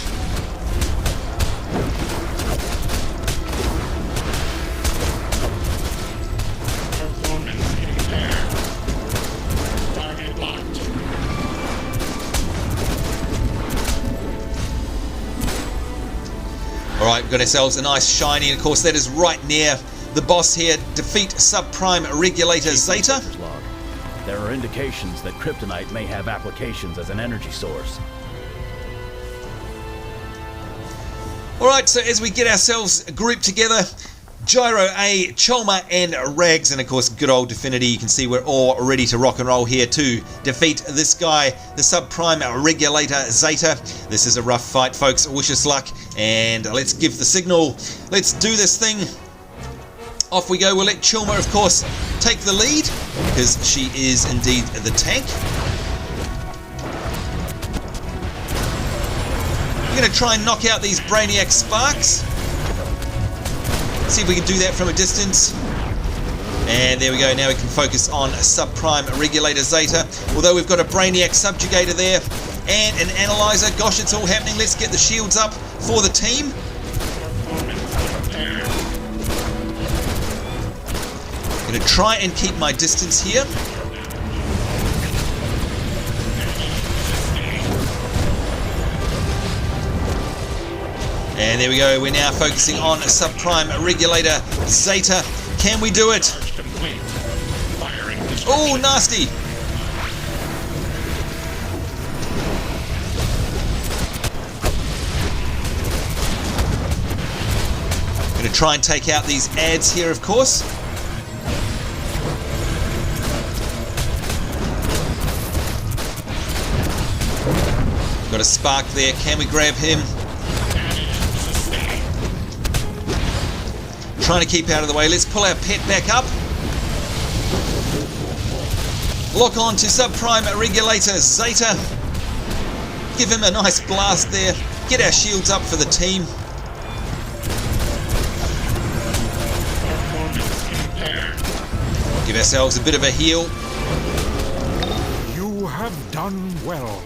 Target locked. Alright, we've got ourselves a nice shiny, and of course that is right near the boss here. Defeat Subprime Regulator Zeta. Log. There are indications that Kryptonite may have applications as an energy source. Alright, so as we get ourselves grouped together, JairoA, Chulma and Raggz, and of course good old Definity, you can see we're all ready to rock and roll here to defeat this guy, the Subprime Regulator Zeta. This is a rough fight, folks. Wish us luck, and let's give the signal. Let's do this thing. Off we go. We'll let Chulma, of course, take the lead, because she is indeed the tank. We're going to try and knock out these Brainiac sparks. See if we can do that from a distance. And there we go. Now we can focus on Subprime Regulator Zeta. Although we've got a Brainiac subjugator there and an analyzer. Gosh, it's all happening. Let's get the shields up for the team. I'm going to try and keep my distance here. And there we go. We're now focusing on Subprime Regulator Zeta. Can we do it? Oh, nasty. I'm going to try and take out these ads here, of course. Got a spark there. Can we grab him? Trying to keep out of the way. Let's pull our pet back up. Lock on to Subprime Regulator Zeta. Give him a nice blast there. Get our shields up for the team. Give ourselves a bit of a heal. You have done well.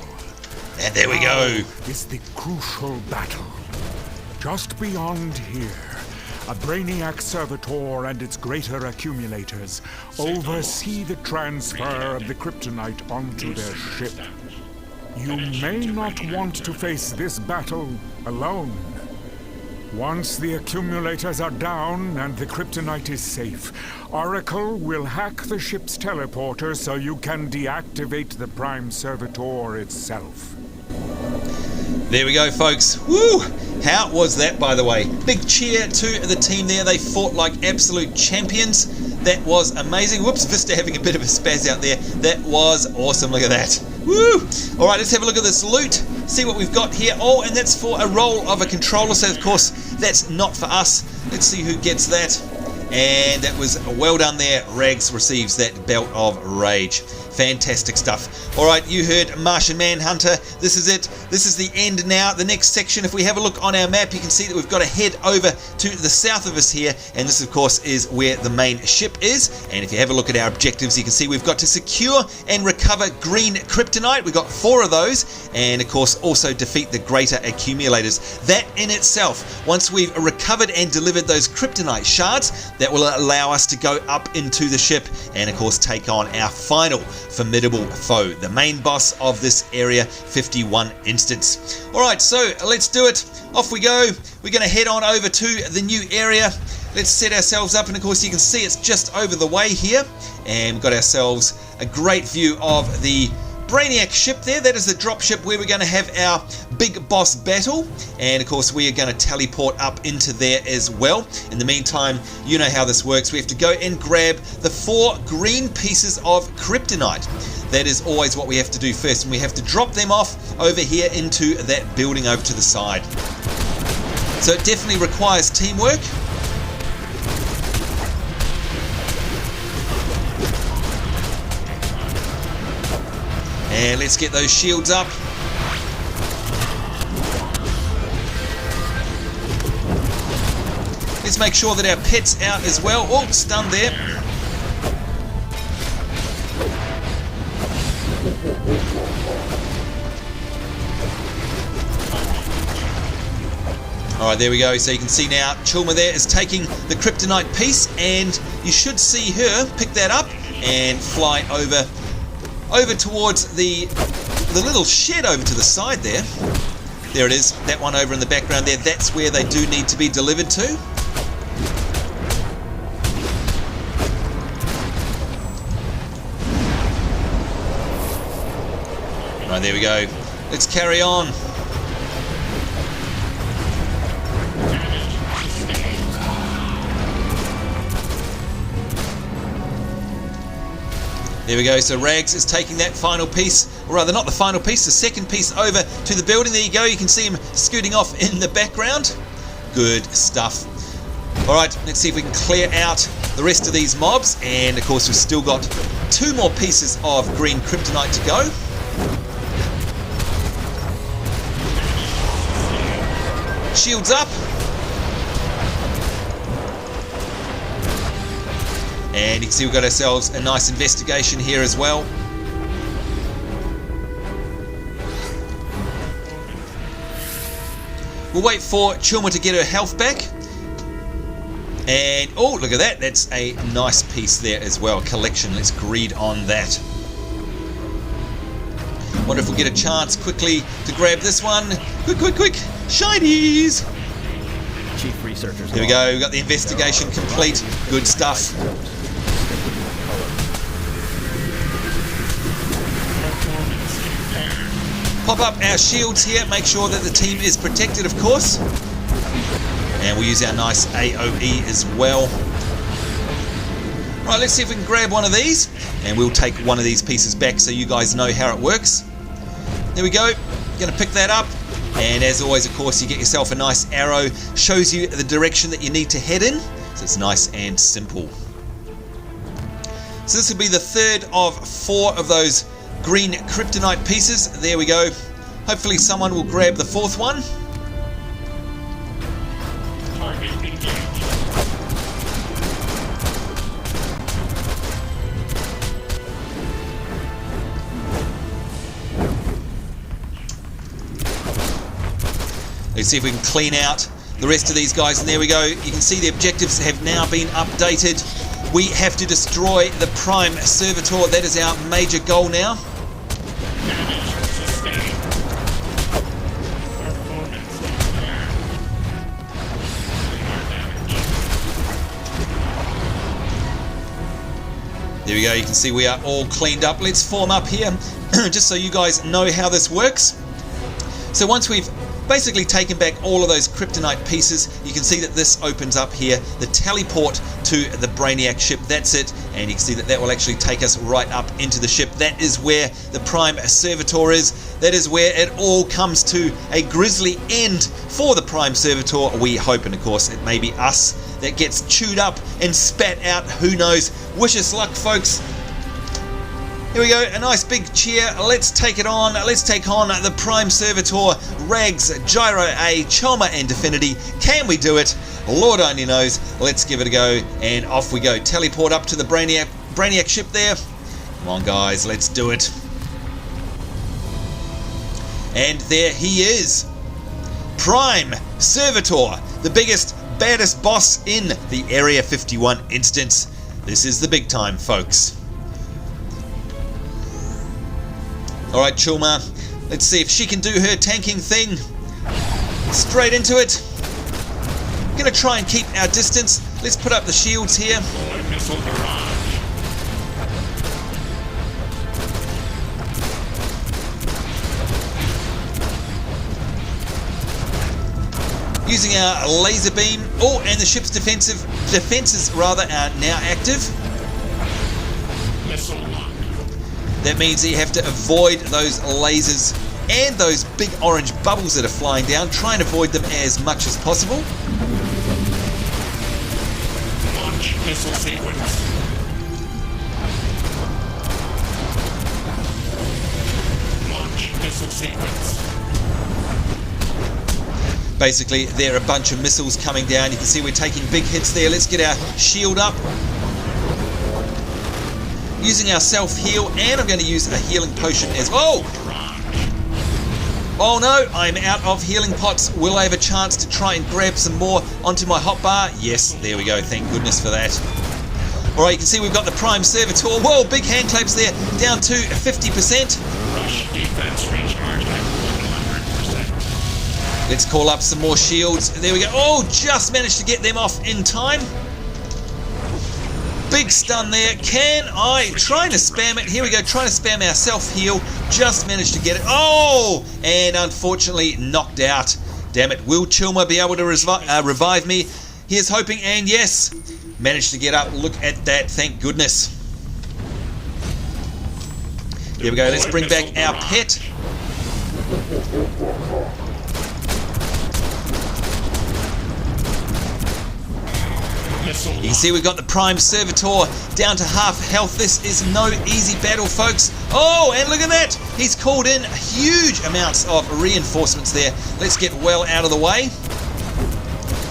And there we go. Now is the crucial battle. Just beyond here, a Brainiac Servitor and its greater accumulators oversee the transfer of the Kryptonite onto their ship. You may not want to face this battle alone. Once the accumulators are down and the Kryptonite is safe, Oracle will hack the ship's teleporter so you can deactivate the Prime Servitor itself. There we go, folks. Woo! How was that, by the way? Big cheer to the team there. They fought like absolute champions. That was amazing. Whoops, Vista having a bit of a spaz out there. That was awesome. Look at that. Woo! All right, let's have a look at this loot. See what we've got here. Oh, and that's for a roll of a controller. So, of course, that's not for us. Let's see who gets that. And that was well done there. Raggz receives that Belt of Rage. Fantastic stuff. All right, you heard Martian Manhunter. This is it. This is the end now. The next section, if we have a look on our map, you can see that we've got to head over to the south of us here. And this, of course, is where the main ship is. And if you have a look at our objectives, you can see we've got to secure and recover green Kryptonite. We've got 4 of those. And, of course, also defeat the greater accumulators. That in itself, once we've recovered and delivered those Kryptonite shards, that will allow us to go up into the ship and, of course, take on our final formidable foe, the main boss of this Area 51 instance. Alright, so let's do it. Off we go. We're going to head on over to the new area. Let's set ourselves up, and of course you can see it's just over the way here. And we've got ourselves a great view of the Brainiac ship there. That is the drop ship where we're going to have our big boss battle, and of course we are going to teleport up into there as well. In the meantime, you know how this works. We have to go and grab the 4 green pieces of Kryptonite. That is always what we have to do first, and we have to drop them off over here into that building over to the side. So it definitely requires teamwork. And let's get those shields up. Let's make sure that our pet's out as well. Oh, stunned there. Alright, there we go. So you can see now Chulma there is taking the Kryptonite piece, and you should see her pick that up and fly over towards the little shed over to the side there. There it is, that one over in the background there. That's where they do need to be delivered to. Right, there we go. Let's carry on. There we go, so Raggz is taking that final piece, or rather not the final piece, the second piece over to the building. There you go, you can see him scooting off in the background. Good stuff. Alright, let's see if we can clear out the rest of these mobs, and of course we've still got 2 more pieces of green Kryptonite to go. Shields up. And you can see we've got ourselves a nice investigation here as well. We'll wait for Chulma to get her health back. And, oh, look at that. That's a nice piece there as well. Collection. Let's greed on that. Wonder if we'll get a chance quickly to grab this one. Quick, quick, quick. Shinies. Chief researchers. There we go. We've got the investigation complete. Good stuff. Pop up our shields here, make sure that the team is protected, of course. And we'll use our nice AoE as well. Right, let's see if we can grab one of these, and we'll take one of these pieces back so you guys know how it works. There we go. Going to pick that up, and as always, of course, you get yourself a nice arrow, shows you the direction that you need to head in, so it's nice and simple. So this will be the 3rd of 4 of those green Kryptonite pieces. There we go. Hopefully someone will grab the 4th one. Let's see if we can clean out the rest of these guys. And there we go. You can see the objectives have now been updated. We have to destroy the Prime Servitor. That is our major goal now. There we go, you can see we are all cleaned up. Let's form up here, just so you guys know how this works. So once we've basically taken back all of those Kryptonite pieces, you can see that this opens up here, the teleport to the Brainiac ship. That's it, and you can see that that will actually take us right up into the ship. That is where the Prime Servitor is. That is where it all comes to a grisly end for the Prime Servitor, we hope, and of course it may be us that gets chewed up and spat out, who knows. Wish us luck, folks. Here we go, a nice big cheer. Let's take it on. Let's take on the Prime Servitor, Raggz, JairoA, Chulma and Dfinity. Can we do it? Lord only knows. Let's give it a go, and off we go. Teleport up to the Brainiac ship there. Come on, guys, let's do it. And there he is. Prime Servitor, the biggest, baddest boss in the Area 51 instance. This is the big time, folks. Alright, Chulma, let's see if she can do her tanking thing. Straight into it. Gonna try and keep our distance. Let's put up the shields here. Missile barrage. Using our laser beam. Oh, and the ship's defenses rather are now active. Missile lock. That means that you have to avoid those lasers and those big orange bubbles that are flying down. Try and avoid them as much as possible. Launch missile sequence. Launch missile sequence. Basically, there are a bunch of missiles coming down. You can see we're taking big hits there. Let's get our shield up. Using our self-heal, and I'm going to use a healing potion as well. Oh no, I'm out of healing pots. Will I have a chance to try and grab some more onto my hotbar? Yes, there we go. Thank goodness for that. Alright, you can see we've got the Prime Servitor. Whoa, big hand claps there. Down to 50%. Rush defense recharge at 100%. Let's call up some more shields. There we go. Oh, just managed to get them off in time. Big stun there. Can I? Trying to spam it. Here we go. Trying to spam our self-heal. Just managed to get it. Oh! And unfortunately knocked out. Damn it. Will Chulma be able to revive me? Here's hoping, and yes. Managed to get up. Look at that. Thank goodness. Here we go. Let's bring back our pet. You can see we've got the Prime Servitor down to half health. This is no easy battle, folks. Oh, and look at that. He's called in huge amounts of reinforcements there. Let's get well out of the way.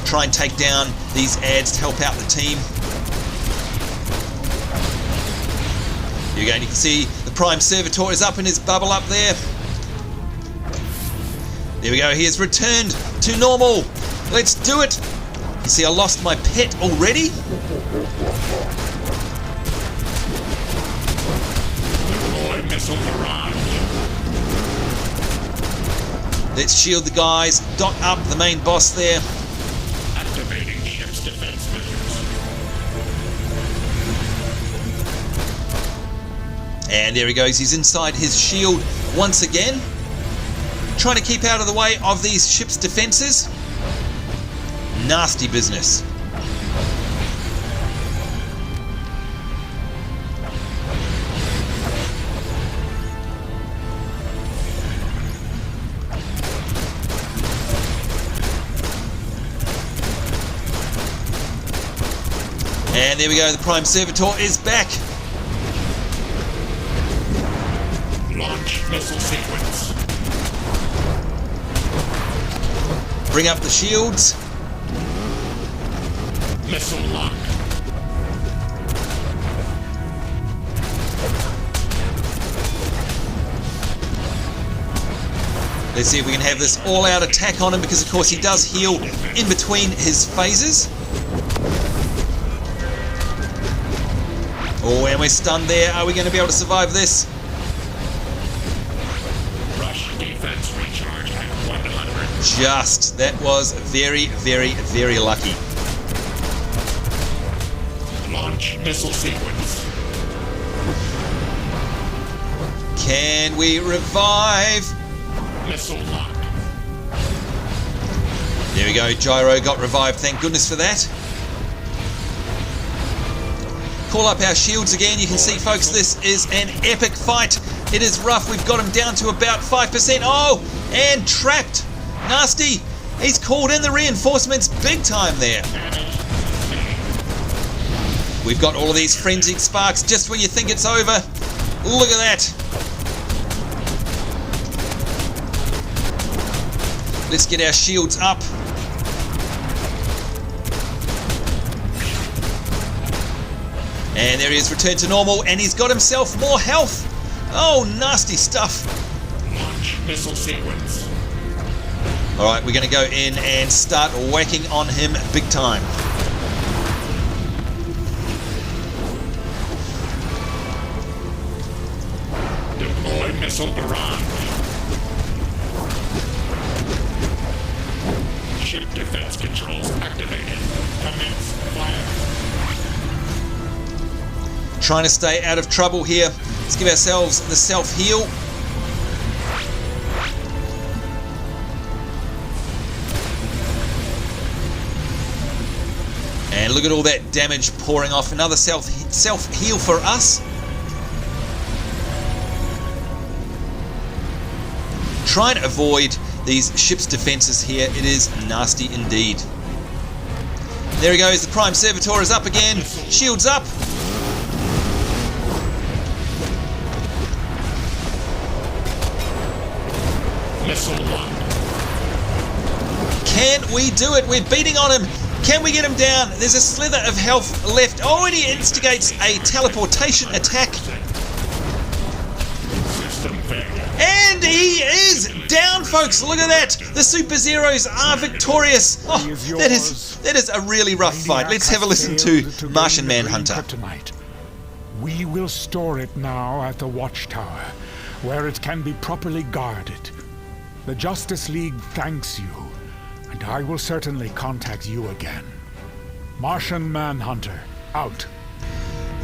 Try and take down these ads to help out the team. Here you go. And you can see the Prime Servitor is up in his bubble up there. There we go. He has returned to normal. Let's do it. You see, I lost my pet already. Missile barrage. Let's shield the guys. Dot up the main boss there. Activating ship's defense measures. And there he goes. He's inside his shield once again. Trying to keep out of the way of these ship's defenses. Nasty business. And there we go, the Prime Servitor is back. Launch missile sequence. Bring up the shields. Missile lock. Let's see if we can have this all-out attack on him, because of course he does heal in between his phases. Oh, and we're stunned there. Are we going to be able to survive this? Rush defense recharge at 100. Just. That was very, very, very lucky. Launch missile sequence. Can we revive? Missile locked. There we go. Jairo got revived. Thank goodness for that. Call up our shields again. You can see, folks, this is an epic fight. It is rough. We've got him down to about 5%. Oh, and trapped. Nasty. He's called in the reinforcements big time there. We've got all of these frenzied sparks just when you think it's over. Look at that. Let's get our shields up. And there he is, returned to normal, and he's got himself more health. Oh, nasty stuff. Launch missile sequence. Alright, we're going to go in and start whacking on him big time. Deploy missile barrage. Ship defense controls activated. Commence fire. Trying to stay out of trouble here. Let's give ourselves the self-heal. And look at all that damage pouring off. Another self-heal for us. Try and avoid these ship's defenses here. It is nasty indeed. There he goes. The Prime Servitor is up again. Shields up. Missile locked. Can we do it? We're beating on him. Can we get him down? There's a slither of health left. Oh, and he instigates a teleportation attack. System failure. And he is down, folks. Look at that. The Superzeroes are victorious. Oh, that is a really rough fight. Let's have a listen to Martian Manhunter. Kryptonite. We will store it now at the Watchtower, where it can be properly guarded. The Justice League thanks you, and I will certainly contact you again. Martian Manhunter, out.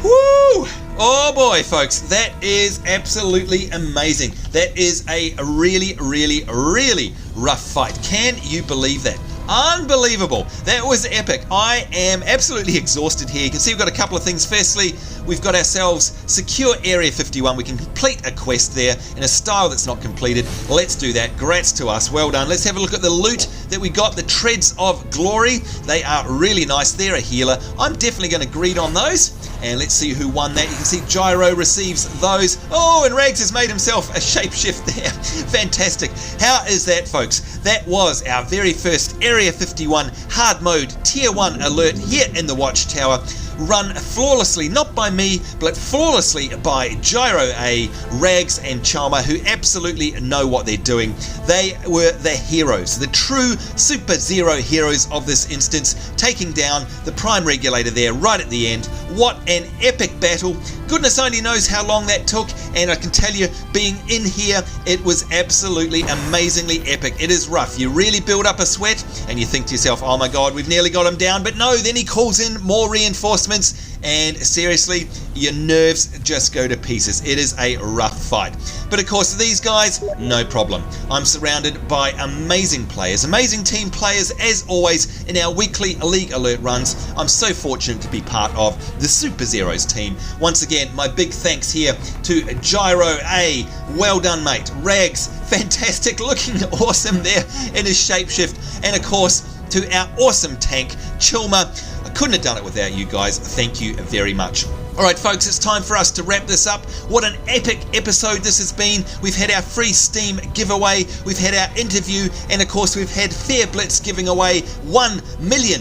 Woo! Oh boy, folks, that is absolutely amazing. That is a really, really, really rough fight. Can you believe that? Unbelievable. That was epic. I am absolutely exhausted here. You can see we've got a couple of things. Firstly, we've got ourselves secure Area 51. We can complete a quest there in a style that's not completed. Let's do that. Grats to us. Well done. Let's have a look at the loot that we got. The Treads of Glory. They are really nice. They're a healer. I'm definitely going to greed on those. And let's see who won that. You can see Jairo receives those. Oh, and Raggz has made himself a shapeshift there. Fantastic. How is that, folks? That was our very first Area 51 hard mode tier 1 alert here in the Watchtower. Run flawlessly, not by me, but flawlessly by JairoA, Raggz, and Chulma, who absolutely know what they're doing. They were the heroes, the true Super Zero heroes of this instance, taking down the Prime Regulator there right at the end. What an epic battle. Goodness only knows how long that took, and I can tell you, being in here, it was absolutely amazingly epic. It is rough. You really build up a sweat, and you think to yourself, oh my god, we've nearly got him down, but no, then he calls in more reinforcements, and seriously, your nerves just go to pieces. It is a rough fight. But of course, these guys, no problem. I'm surrounded by amazing players, amazing team players, as always, in our weekly League Alert runs. I'm so fortunate to be part of the Superzeroes team. Once again, my big thanks here to JairoA. Well done, mate. Raggz, fantastic, looking awesome there in his shapeshift. And of course, to our awesome tank, Chulma. I couldn't have done it without you guys. Thank you very much. Alright folks, it's time for us to wrap this up. What an epic episode this has been. We've had our free Steam giveaway, we've had our interview, and of course we've had Fair Blitz giving away $1 million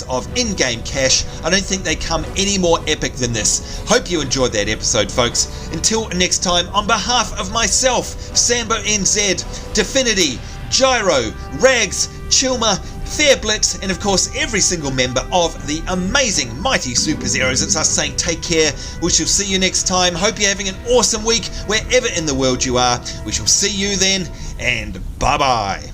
of in-game cash. I don't think they come any more epic than this. Hope you enjoyed that episode folks. Until next time, on behalf of myself, Sambonz, Definity, Jairo, Raggz, Chulma, Fair Blitz, and of course every single member of the amazing Mighty Superzeroes, it's us saying take care. We shall see you next time. Hope you're having an awesome week wherever in the world you are. We shall see you then, and bye bye.